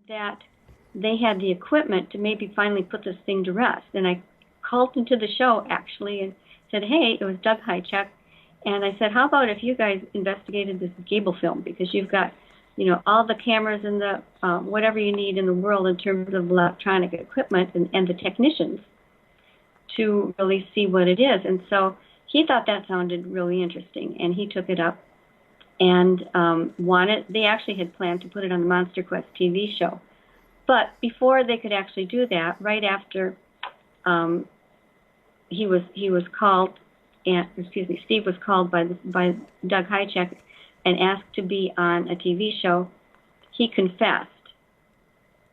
that they had the equipment to maybe finally put this thing to rest. And I called into the show, actually, and said, hey, it was Doug Hychek. And I said, how about if you guys investigated this Gable film? Because you've got, all the cameras and the whatever you need in the world in terms of electronic equipment and the technicians to really see what it is. And so he thought that sounded really interesting, and he took it up and they actually had planned to put it on the Monster Quest TV show. But before they could actually do that, right after he was called, Steve was called by Doug Hychek and asked to be on a TV show, he confessed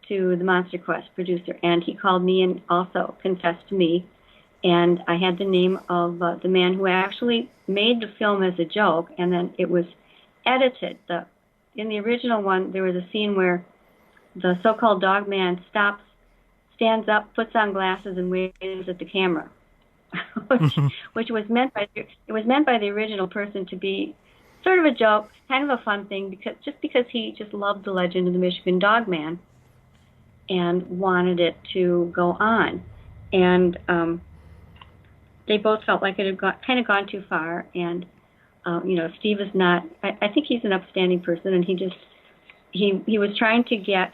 to the Monster Quest producer, and he called me and also confessed to me. And I had the name of the man who actually made the film as a joke, and then it was edited. In the original one, there was a scene where the so-called dogman stands up, puts on glasses, and waves at the camera, which was meant by the original person to be sort of a joke, kind of a fun thing, because he just loved the legend of the Michigan Dogman and wanted it to go on. And they both felt like it had kind of gone too far. And Steve is not. I think he's an upstanding person, and he was trying to get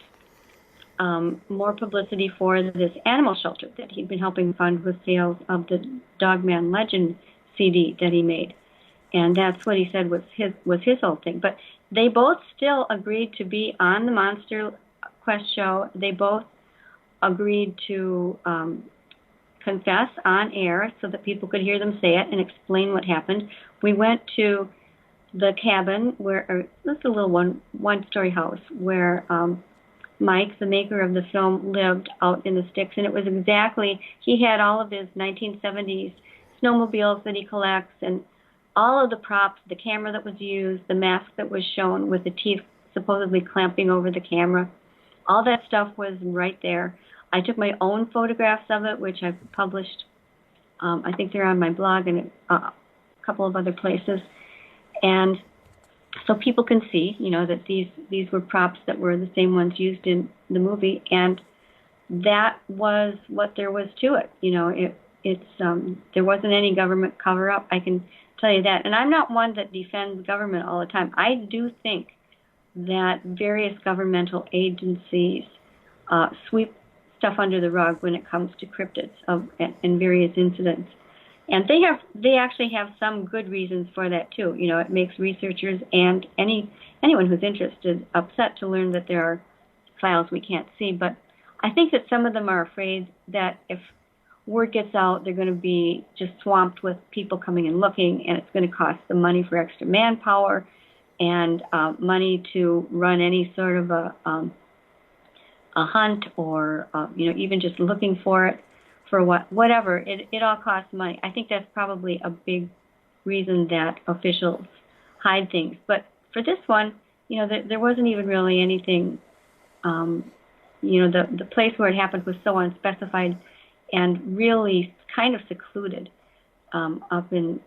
more publicity for this animal shelter that he'd been helping fund with sales of the Dogman Legend CD that he made. And that's what he said was his whole thing. But they both still agreed to be on the Monster Quest show. They both agreed to confess on air so that people could hear them say it and explain what happened. We went to the cabin this is a little one-story house where Mike, the maker of the film, lived out in the sticks, and it was he had all of his 1970s snowmobiles that he collects, and all of the props, the camera that was used, the mask that was shown with the teeth supposedly clamping over the camera, all that stuff was right there. I took my own photographs of it, which I've published. I think they're on my blog and a couple of other places. And so people can see, that these were props that were the same ones used in the movie, and that was what there was to it. There wasn't any government cover-up, I can tell you that. And I'm not one that defends government all the time. I do think that various governmental agencies sweep stuff under the rug when it comes to cryptids and various incidents. And they actually have some good reasons for that too. It makes researchers and anyone who's interested upset to learn that there are files we can't see. But I think that some of them are afraid that if word gets out, they're going to be just swamped with people coming and looking, and it's going to cost them money for extra manpower and money to run any sort of a hunt or even just looking for it for whatever. It all costs money. I think that's probably a big reason that officials hide things. But for this one, there wasn't even really anything. The place where it happened was so unspecified and really kind of secluded up in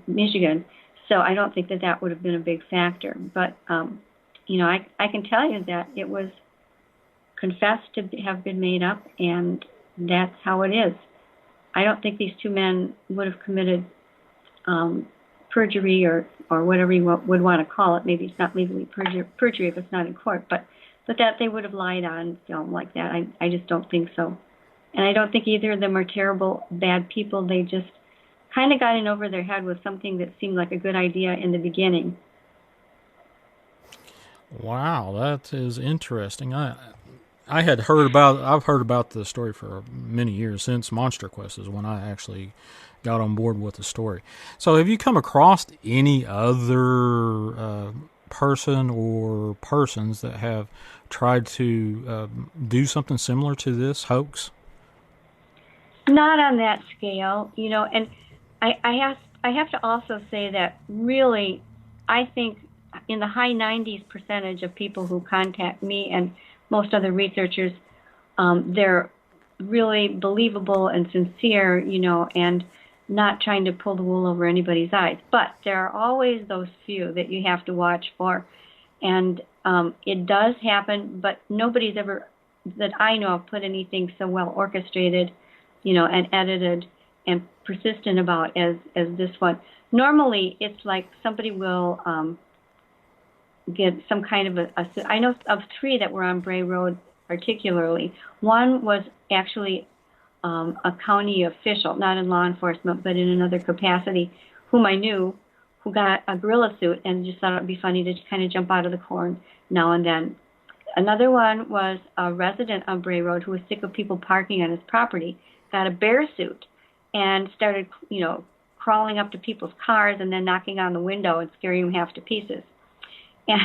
Michigan. So I don't think that would have been a big factor. But, I can tell you that it was confessed to have been made up, and that's how it is. I don't think these two men would have committed perjury or whatever you would want to call it. Maybe it's not legally perjury if it's not in court, but that they would have lied on film like that. I just don't think so. And I don't think either of them are terrible, bad people. They just kind of got in over their head with something that seemed like a good idea in the beginning. Wow, that is interesting. I've heard about the story for many years. Since Monster Quest is when I actually got on board with the story. So have you come across any other person or persons that have tried to do something similar to this hoax? Not on that scale, and I have to also say that really, I think in the high 90s% of people who contact me and most other researchers, they're really believable and sincere, and not trying to pull the wool over anybody's eyes. But there are always those few that you have to watch for. And It does happen, but nobody's ever, that I know of, put anything so well orchestrated, and edited and persistent about as this one. Normally, it's like somebody will get some kind of I know of 3 that were on Bray Road particularly. One was actually a county official, not in law enforcement, but in another capacity, whom I knew, who got a gorilla suit and just thought it would be funny to kind of jump out of the corn now and then. Another one was a resident on Bray Road who was sick of people parking on his property, got a bear suit and started, crawling up to people's cars and then knocking on the window and scaring them half to pieces. And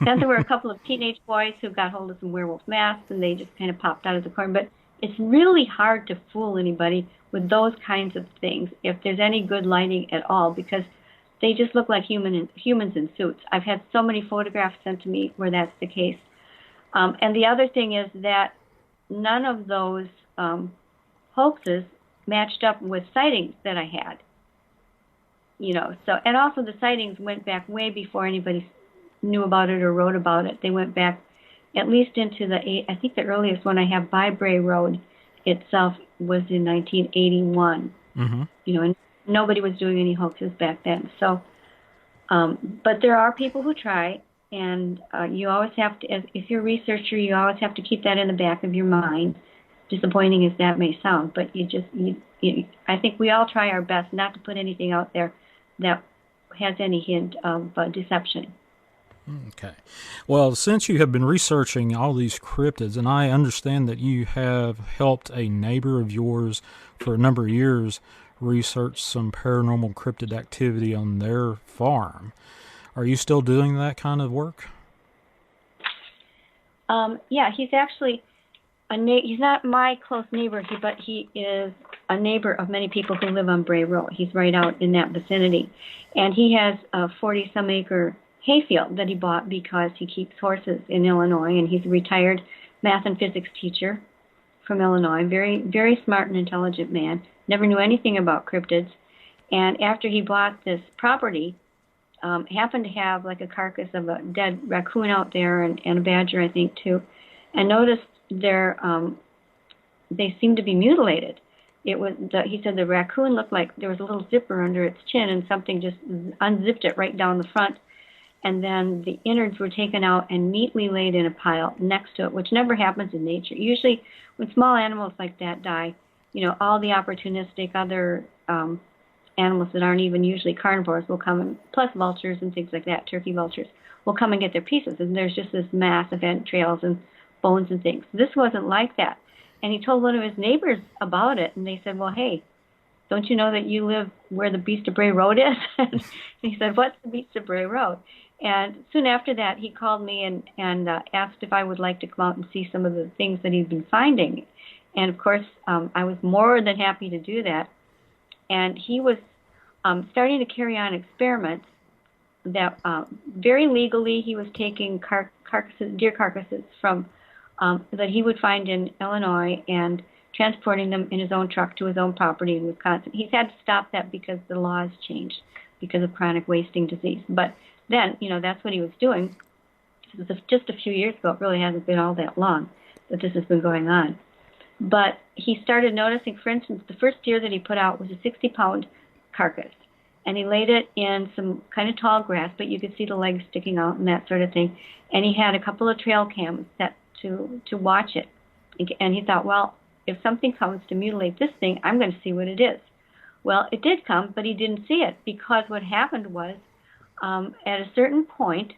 then there were a couple of teenage boys who got hold of some werewolf masks, and they just kind of popped out of the corner. But it's really hard to fool anybody with those kinds of things if there's any good lighting at all, because they just look like humans in suits. I've had so many photographs sent to me where that's the case. And the other thing is that none of those hoaxes matched up with sightings that I had. And also the sightings went back way before anybody knew about it or wrote about it. They went back at least into I think the earliest one I have by Bray Road itself was in 1981. Mm-hmm. And nobody was doing any hoaxes back then. So, but there are people who try, and you always have to, if you're a researcher, you always have to keep that in the back of your mind, disappointing as that may sound. But I think we all try our best not to put anything out there that has any hint of deception. Okay. Well, since you have been researching all these cryptids, and I understand that you have helped a neighbor of yours for a number of years research some paranormal cryptid activity on their farm, are you still doing that kind of work? Yeah, he's actually he's not my close neighbor, but he is a neighbor of many people who live on Bray Road. He's right out in that vicinity. And he has a 40-some acre hayfield that he bought because he keeps horses in Illinois, and he's a retired math and physics teacher from Illinois. Very, very smart and intelligent man. Never knew anything about cryptids. And after he bought this property, happened to have like a carcass of a dead raccoon out there and a badger, I think, too, and noticed they seemed to be mutilated. He said the raccoon looked like there was a little zipper under its chin, and something just unzipped it right down the front. And then the innards were taken out and neatly laid in a pile next to it, which never happens in nature. Usually when small animals like that die, all the opportunistic other animals that aren't even usually carnivores will come, and plus vultures and things like that, turkey vultures, will come and get their pieces. And there's just this mass of entrails and bones and things. This wasn't like that. And he told one of his neighbors about it, and they said, well, hey, don't you know that you live where the Beast of Bray Road is? And he said, what's the Beast of Bray Road? And soon after that, he called me and asked if I would like to come out and see some of the things that he'd been finding. And, of course, I was more than happy to do that. And he was starting to carry on experiments that very legally he was taking deer carcasses from that he would find in Illinois and transporting them in his own truck to his own property in Wisconsin. He's had to stop that because the laws changed because of chronic wasting disease. But then, that's what he was doing. This was just a few years ago. It really hasn't been all that long that this has been going on. But he started noticing, for instance, the first deer that he put out was a 60-pound carcass. And he laid it in some kind of tall grass, but you could see the legs sticking out and that sort of thing. And he had a couple of trail cams set to watch it. And he thought, well, if something comes to mutilate this thing, I'm going to see what it is. Well, it did come, but he didn't see it because what happened was at a certain point,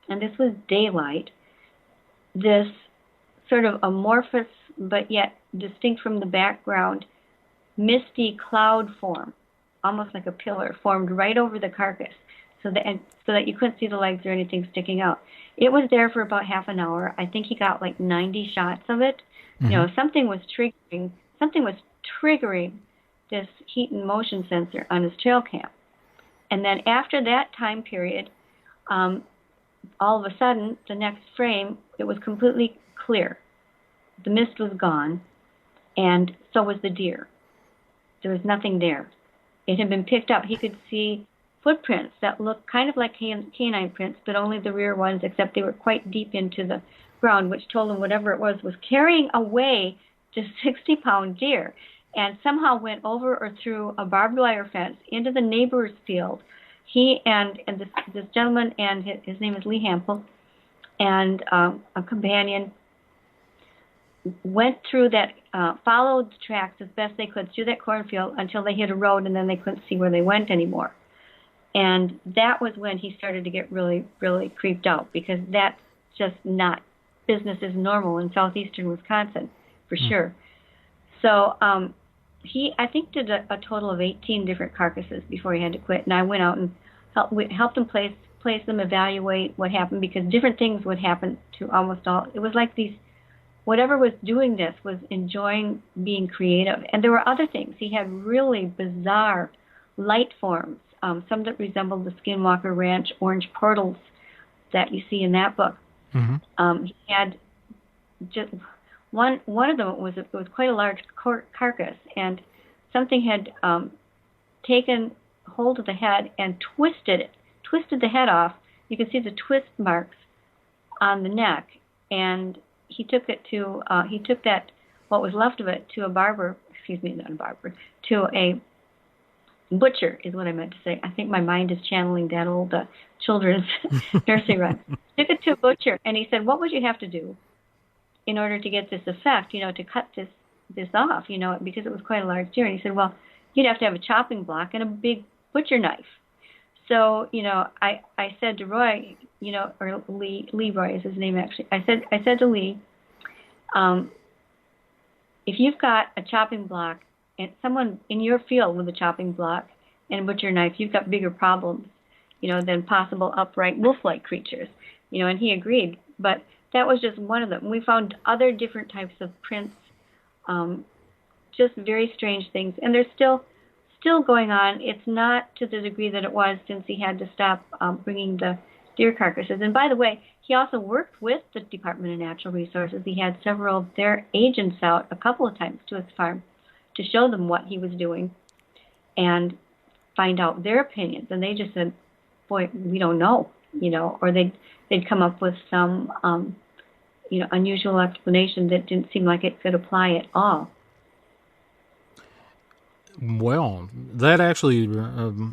and this was daylight, this sort of amorphous but yet distinct from the background misty cloud form, almost like a pillar, formed right over the carcass so that you couldn't see the legs or anything sticking out. It was there for about half an hour. I think he got like 90 shots of it. Mm-hmm. Something was triggering this heat and motion sensor on his trail cam. And then after that time period, all of a sudden, the next frame, it was completely clear. The mist was gone, and so was the deer. There was nothing there. It had been picked up. He could see footprints that looked kind of like canine prints, but only the rear ones, except they were quite deep into the ground, which told him whatever it was carrying away this 60-pound deer, and somehow went over or through a barbed wire fence into the neighbor's field. He and this gentleman, and his name is Lee Hampel, and a companion, went through that, followed the tracks as best they could through that cornfield until they hit a road, and then they couldn't see where they went anymore. And that was when he started to get really, really creeped out, because that's just not business as normal in southeastern Wisconsin, for sure. So he, I think, did a total of 18 different carcasses before he had to quit. And I went out and helped him place them, evaluate what happened, because different things would happen to almost all. It was like these, whatever was doing this was enjoying being creative. And there were other things. He had really bizarre light forms, some that resembled the Skinwalker Ranch orange portals that you see in that book. Mm-hmm. He had just one of them was quite a large carcass, and something had taken hold of the head and twisted the head off. You can see the twist marks on the neck, and he took that what was left of it to to a butcher, is what I meant to say. I think my mind is channeling that old children's nursery rhyme. Took it to a butcher, and he said, "What would you have to do in order to get this effect? To cut this off, because it was quite a large deer." And he said, "Well, you'd have to have a chopping block and a big butcher knife." So, I said to Roy, or Leroy is his name actually. I said to Lee, if you've got a chopping block and someone in your field with a chopping block and a butcher knife, you've got bigger problems, than possible upright wolf-like creatures, and he agreed. But that was just one of them. We found other different types of prints, just very strange things, and they're still going on. It's not to the degree that it was since he had to stop bringing the deer carcasses. And by the way, he also worked with the Department of Natural Resources. He had several of their agents out a couple of times to his farm to show them what he was doing and find out their opinions. And they just said, "Boy, we don't know," or they'd come up with some unusual explanation that didn't seem like it could apply at all. Well, that actually,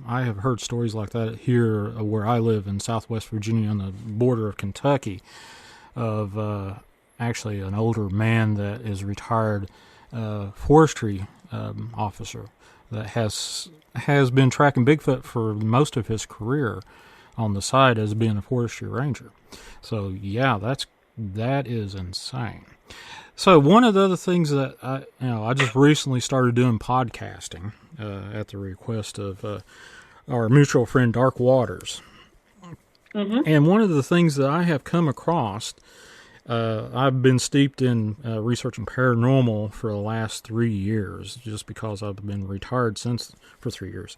I have heard stories like that here where I live in Southwest Virginia on the border of Kentucky, of actually an older man that is retired forestry officer that has been tracking Bigfoot for most of his career on the side as being a forestry ranger. So yeah, that is insane. So one of the other things that I just recently started doing podcasting at the request of our mutual friend Dark Waters. Mm-hmm. And one of the things that I have come across, I've been steeped in researching paranormal for the last 3 years, just because I've been retired for 3 years.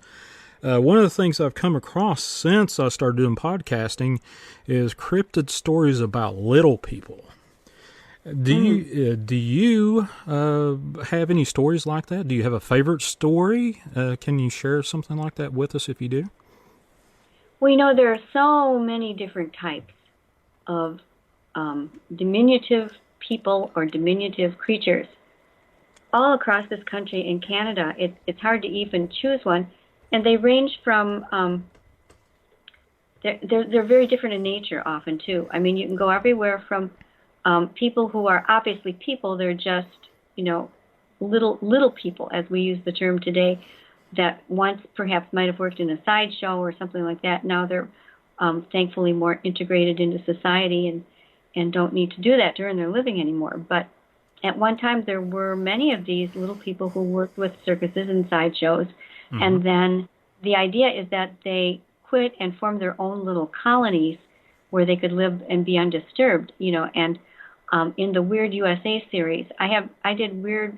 One of the things I've come across since I started doing podcasting is cryptid stories about little people. Do you have any stories like that? Do you have a favorite story? Can you share something like that with us if you do? Well, there are so many different types of diminutive people or diminutive creatures all across this country. In Canada, it's hard to even choose one, and they range from they're very different in nature often too. I mean, you can go everywhere from people who are obviously people. They're just little people, as we use the term today, that once perhaps might have worked in a sideshow or something like that. Now they're thankfully more integrated into society and don't need to do that to earn their living anymore. But at one time there were many of these little people who worked with circuses and sideshows, mm-hmm. and then the idea is that they quit and formed their own little colonies where they could live and be undisturbed, and in the Weird USA series, I did Weird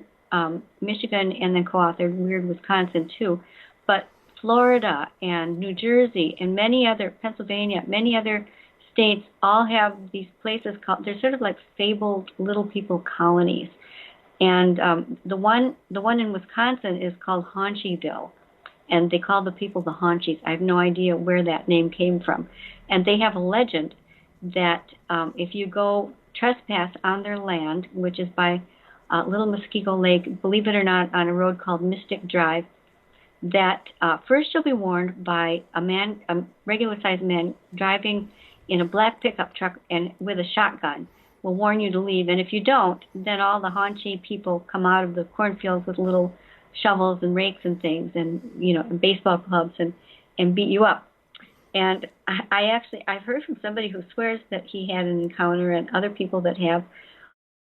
Michigan and then co-authored Weird Wisconsin too, but Florida and New Jersey and Pennsylvania, many other states all have these places called, they're sort of like fabled little people colonies. And the one in Wisconsin is called Haunchyville. and they call the people the Haunchies. I have no idea where that name came from. And they have a legend that if you go trespass on their land, which is by Little Muskego Lake, believe it or not, on a road called Mystic Drive, that first you'll be warned by a regular-sized man driving in a black pickup truck and with a shotgun will warn you to leave. And if you don't, then all the Haunchie people come out of the cornfields with little shovels and rakes and things, and and baseball clubs, and beat you up. And I've heard from somebody who swears that he had an encounter, and other people that have.